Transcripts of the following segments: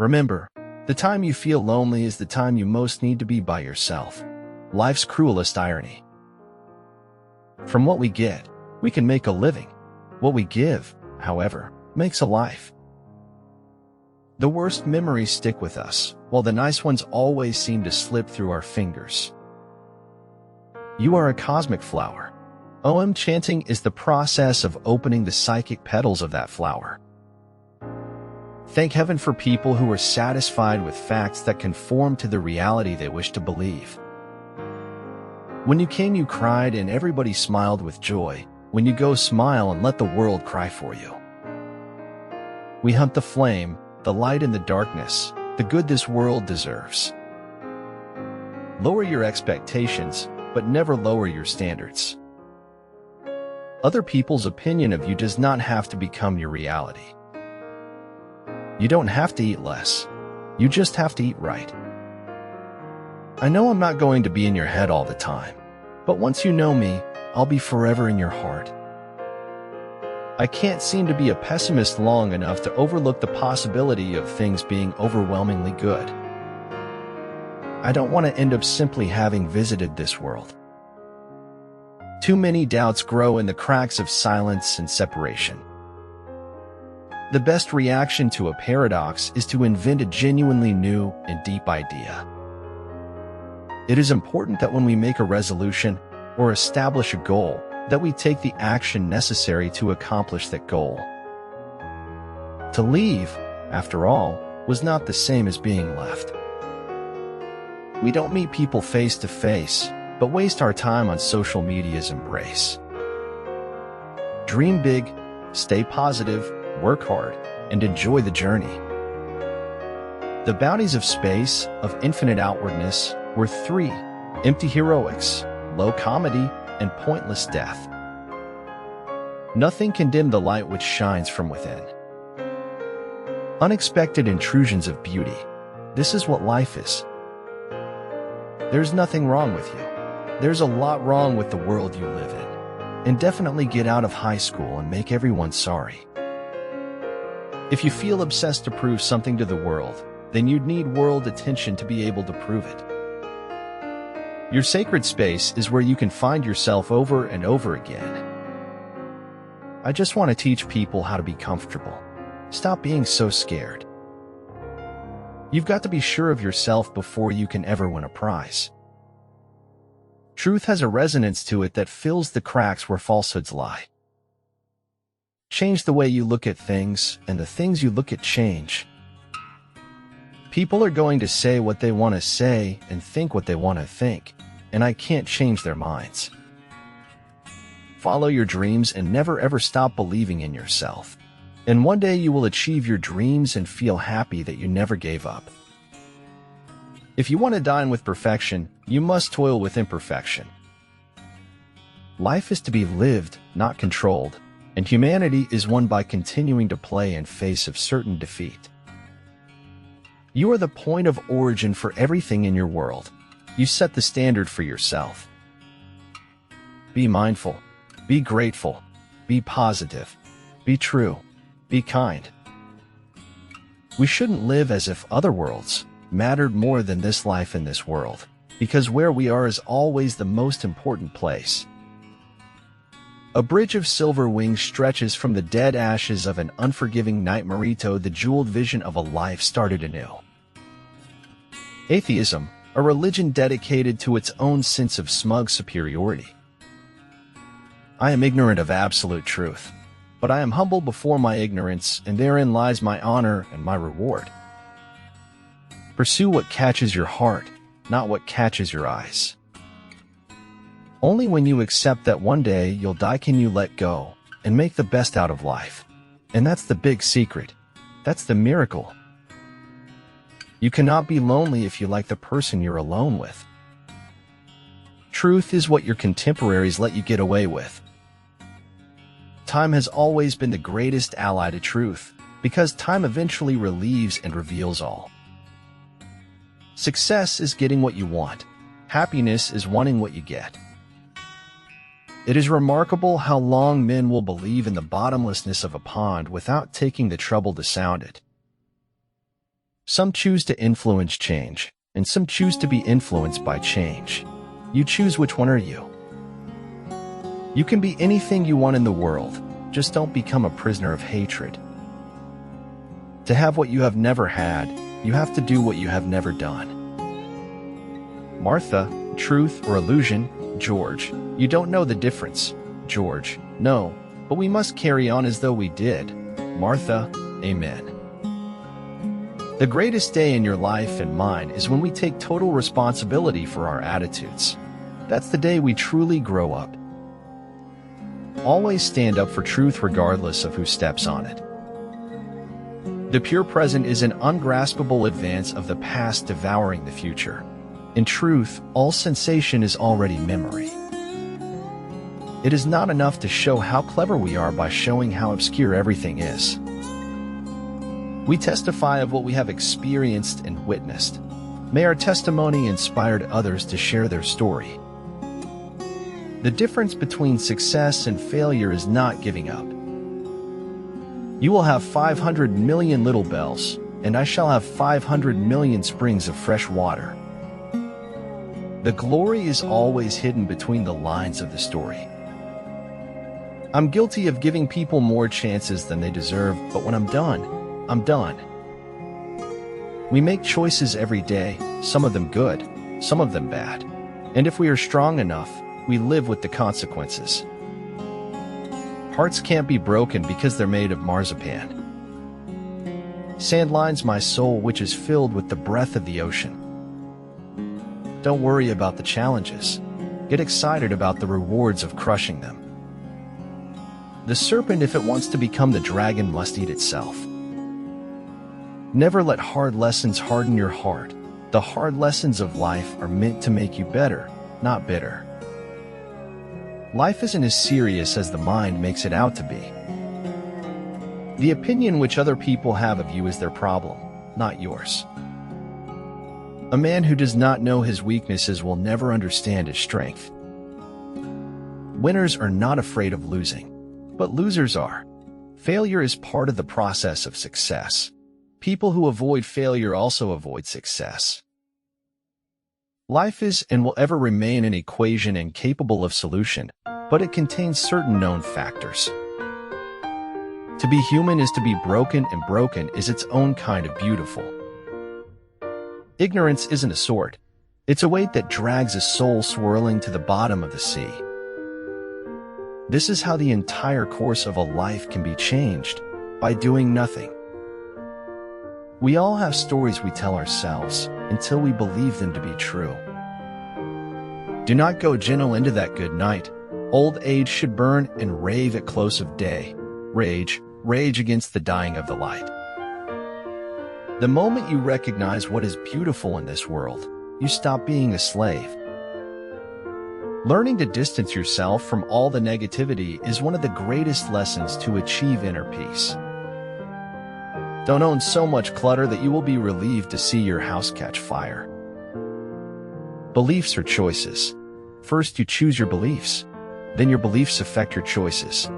Remember, the time you feel lonely is the time you most need to be by yourself. Life's cruelest irony. From what we get, we can make a living. What we give, however, makes a life. The worst memories stick with us, while the nice ones always seem to slip through our fingers. You are a cosmic flower. OM chanting is the process of opening the psychic petals of that flower. Thank heaven for people who are satisfied with facts that conform to the reality they wish to believe. When you came, you cried and everybody smiled with joy. When you go, smile and let the world cry for you. We hunt the flame, the light in the darkness, the good this world deserves. Lower your expectations, but never lower your standards. Other people's opinion of you does not have to become your reality. You don't have to eat less. You just have to eat right. I know I'm not going to be in your head all the time, but once you know me, I'll be forever in your heart. I can't seem to be a pessimist long enough to overlook the possibility of things being overwhelmingly good. I don't want to end up simply having visited this world. Too many doubts grow in the cracks of silence and separation. The best reaction to a paradox is to invent a genuinely new and deep idea. It is important that when we make a resolution or establish a goal, that we take the action necessary to accomplish that goal. To leave, after all, was not the same as being left. We don't meet people face to face, but waste our time on social media's embrace. Dream big, stay positive, work hard, and enjoy the journey. The bounties of space, of infinite outwardness, were three: empty heroics, low comedy, and pointless death. Nothing can dim the light which shines from within. Unexpected intrusions of beauty. This is what life is. There's nothing wrong with you. There's a lot wrong with the world you live in. And definitely get out of high school and make everyone sorry. If you feel obsessed to prove something to the world, then you'd need world attention to be able to prove it. Your sacred space is where you can find yourself over and over again. I just want to teach people how to be comfortable. Stop being so scared. You've got to be sure of yourself before you can ever win a prize. Truth has a resonance to it that fills the cracks where falsehoods lie. Change the way you look at things, and the things you look at change. People are going to say what they want to say and think what they want to think, and I can't change their minds. Follow your dreams and never ever stop believing in yourself. And one day you will achieve your dreams and feel happy that you never gave up. If you want to dine with perfection, you must toil with imperfection. Life is to be lived, not controlled, and humanity is won by continuing to play in face of certain defeat. You are the point of origin for everything in your world. You set the standard for yourself. Be mindful. Be grateful. Be positive. Be true. Be kind. We shouldn't live as if other worlds mattered more than this life in this world, because where we are is always the most important place. A bridge of silver wings stretches from the dead ashes of an unforgiving night. Marito, the jeweled vision of a life started anew. Atheism, a religion dedicated to its own sense of smug superiority. I am ignorant of absolute truth, but I am humble before my ignorance, and therein lies my honor and my reward. Pursue what catches your heart, not what catches your eyes. Only when you accept that one day you'll die can you let go and make the best out of life. And that's the big secret. That's the miracle. You cannot be lonely if you like the person you're alone with. Truth is what your contemporaries let you get away with. Time has always been the greatest ally to truth, because time eventually relieves and reveals all. Success is getting what you want. Happiness is wanting what you get. It is remarkable how long men will believe in the bottomlessness of a pond without taking the trouble to sound it. Some choose to influence change, and some choose to be influenced by change. You choose which one are you. You can be anything you want in the world, just don't become a prisoner of hatred. To have what you have never had, you have to do what you have never done. Martha, truth or illusion? George, you don't know the difference. George, no, but we must carry on as though we did. Martha, amen. The greatest day in your life and mine is when we take total responsibility for our attitudes. That's the day we truly grow up. Always stand up for truth regardless of who steps on it. The pure present is an ungraspable advance of the past devouring the future. In truth, all sensation is already memory. It is not enough to show how clever we are by showing how obscure everything is. We testify of what we have experienced and witnessed. May our testimony inspire others to share their story. The difference between success and failure is not giving up. You will have 500 million little bells, and I shall have 500 million springs of fresh water. The glory is always hidden between the lines of the story. I'm guilty of giving people more chances than they deserve, but when I'm done, I'm done. We make choices every day, some of them good, some of them bad. And if we are strong enough, we live with the consequences. Hearts can't be broken because they're made of marzipan. Sand lines my soul, which is filled with the breath of the ocean. Don't worry about the challenges. Get excited about the rewards of crushing them. The serpent, if it wants to become the dragon, must eat itself. Never let hard lessons harden your heart. The hard lessons of life are meant to make you better, not bitter. Life isn't as serious as the mind makes it out to be. The opinion which other people have of you is their problem, not yours. A man who does not know his weaknesses will never understand his strength. Winners are not afraid of losing, but losers are. Failure is part of the process of success. People who avoid failure also avoid success. Life is and will ever remain an equation incapable of solution, but it contains certain known factors. To be human is to be broken, and broken is its own kind of beautiful. Ignorance isn't a sword. It's a weight that drags a soul swirling to the bottom of the sea. This is how the entire course of a life can be changed, by doing nothing. We all have stories we tell ourselves until we believe them to be true. Do not go gentle into that good night. Old age should burn and rave at close of day. Rage against the dying of the light. The moment you recognize what is beautiful in this world, you stop being a slave. Learning to distance yourself from all the negativity is one of the greatest lessons to achieve inner peace. Don't own so much clutter that you will be relieved to see your house catch fire. Beliefs are choices. First, you choose your beliefs. Then your beliefs affect your choices.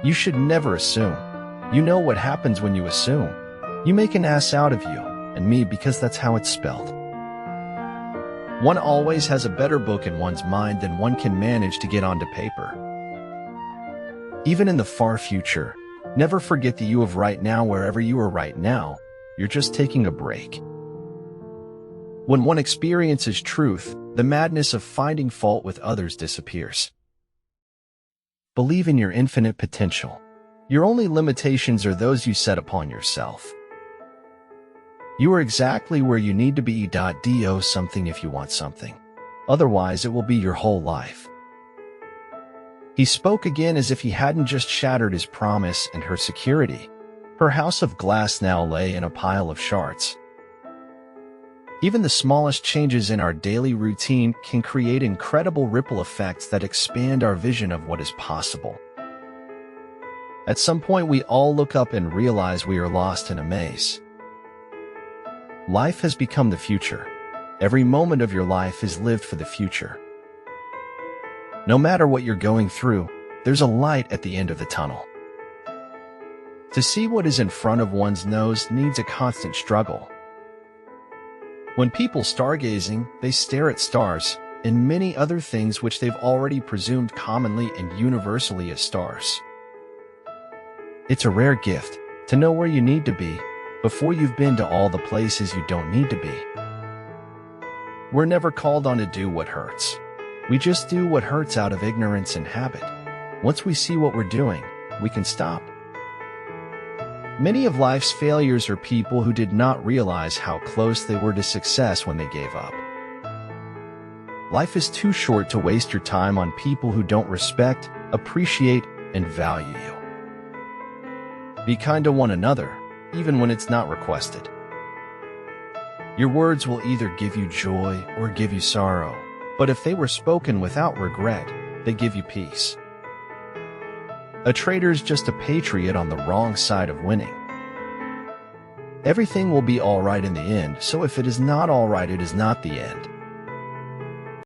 You should never assume. You know what happens when you assume. You make an ass out of you and me because that's how it's spelled. One always has a better book in one's mind than one can manage to get onto paper. Even in the far future, never forget the you of right now. Wherever you are right now, you're just taking a break. When one experiences truth, the madness of finding fault with others disappears. Believe in your infinite potential. Your only limitations are those you set upon yourself. You are exactly where you need to be. Do something if you want something. Otherwise, it will be your whole life. He spoke again as if he hadn't just shattered his promise and her security. Her house of glass now lay in a pile of shards. Even the smallest changes in our daily routine can create incredible ripple effects that expand our vision of what is possible. At some point, we all look up and realize we are lost in a maze. Life has become the future. Every moment of your life is lived for the future. No matter what you're going through, there's a light at the end of the tunnel. To see what is in front of one's nose needs a constant struggle. When people stargazing, they stare at stars and many other things which they've already presumed commonly and universally as stars. It's a rare gift to know where you need to be before you've been to all the places you don't need to be. We're never called on to do what hurts. We just do what hurts out of ignorance and habit. Once we see what we're doing, we can stop. Many of life's failures are people who did not realize how close they were to success when they gave up. Life is too short to waste your time on people who don't respect, appreciate, and value you. Be kind to one another, even when it's not requested. Your words will either give you joy or give you sorrow, but if they were spoken without regret, they give you peace. A traitor's just a patriot on the wrong side of winning. Everything will be all right in the end, so if it is not all right, it is not the end.